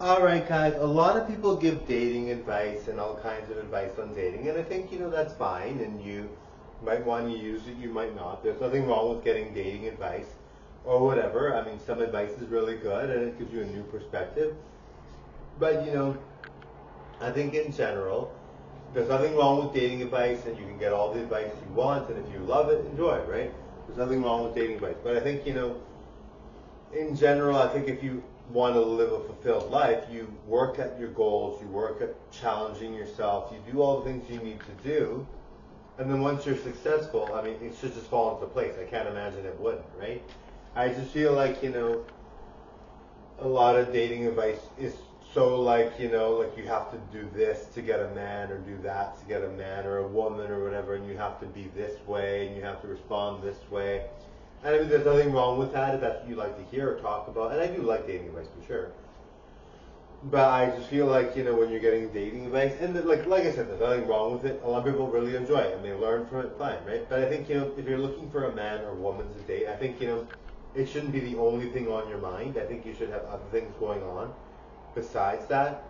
Alright guys, a lot of people give dating advice and all kinds of advice on dating, and I think, that's fine, and you might want to use it, you might not. There's nothing wrong with getting dating advice or whatever. I mean, some advice is really good and it gives you a new perspective. But, I think in general, there's nothing wrong with dating advice, and you can get all the advice you want, and if you love it, enjoy it, right? There's nothing wrong with dating advice. But I think, in general, I think if you want to live a fulfilled life, you work at your goals, you work at challenging yourself, you do all the things you need to do, and then once you're successful, I mean, it should just fall into place. I can't imagine it wouldn't, right? I just feel like, a lot of dating advice is so like, like you have to do this to get a man or do that to get a man or a woman or whatever, and you have to be this way and you have to respond this way. And I mean, there's nothing wrong with that if that's what you like to hear or talk about. And I do like dating advice for sure. But I just feel like, when you're getting dating advice, and like I said, there's nothing wrong with it. A lot of people really enjoy it and they learn from it, fine, right? But I think, if you're looking for a man or woman to date, I think, it shouldn't be the only thing on your mind. I think you should have other things going on besides that.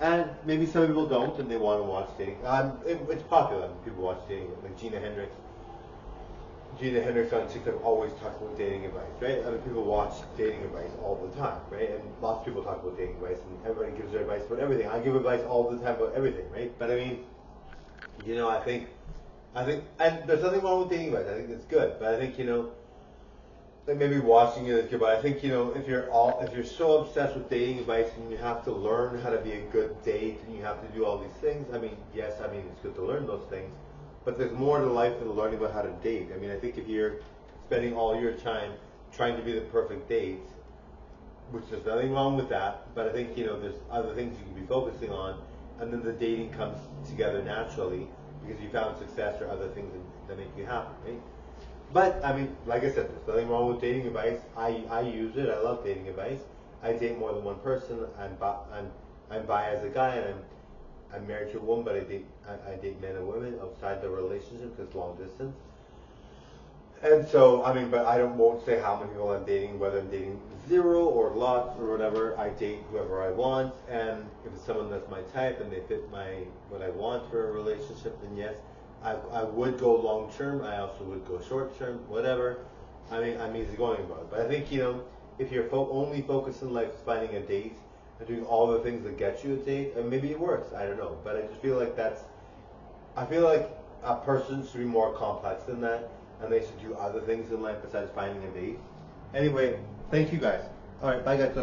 And maybe some people don't and they want to watch dating. It's popular. People watch dating, like Gina Hendricks on TikTok always talks about dating advice, right? I mean, people watch dating advice all the time, right? And lots of people talk about dating advice, and everybody gives their advice about everything. I give advice all the time about everything, right? But I mean, I think, and there's nothing wrong with dating advice. I think it's good, but I think, like maybe watching it is good. But I think, if you're so obsessed with dating advice and you have to learn how to be a good date and you have to do all these things, I mean, yes, I mean it's good to learn those things. But there's more to life than learning about how to date. I mean, I think if you're spending all your time trying to be the perfect date, which there's nothing wrong with that, but I think, there's other things you can be focusing on, and then the dating comes together naturally because you found success or other things that make you happy, right? But, I mean, like I said, there's nothing wrong with dating advice. I use it. I love dating advice. I date more than one person. I'm bi as a guy, and I'm married to a woman, but I date men and women outside the relationship because long distance. And so, I mean, but I won't say how many people I'm dating, whether I'm dating zero or lots or whatever. I date whoever I want, and if it's someone that's my type and they fit what I want for a relationship, then yes, I would go long term. I also would go short term, whatever. I mean, I'm easy going about it. But I think, if you're only focused in life finding a date and doing all the things that get you a date, and maybe it works. I don't know, but I just feel like I feel like a person should be more complex than that, and they should do other things in life besides finding a date. Anyway, thank you guys. All right, bye guys.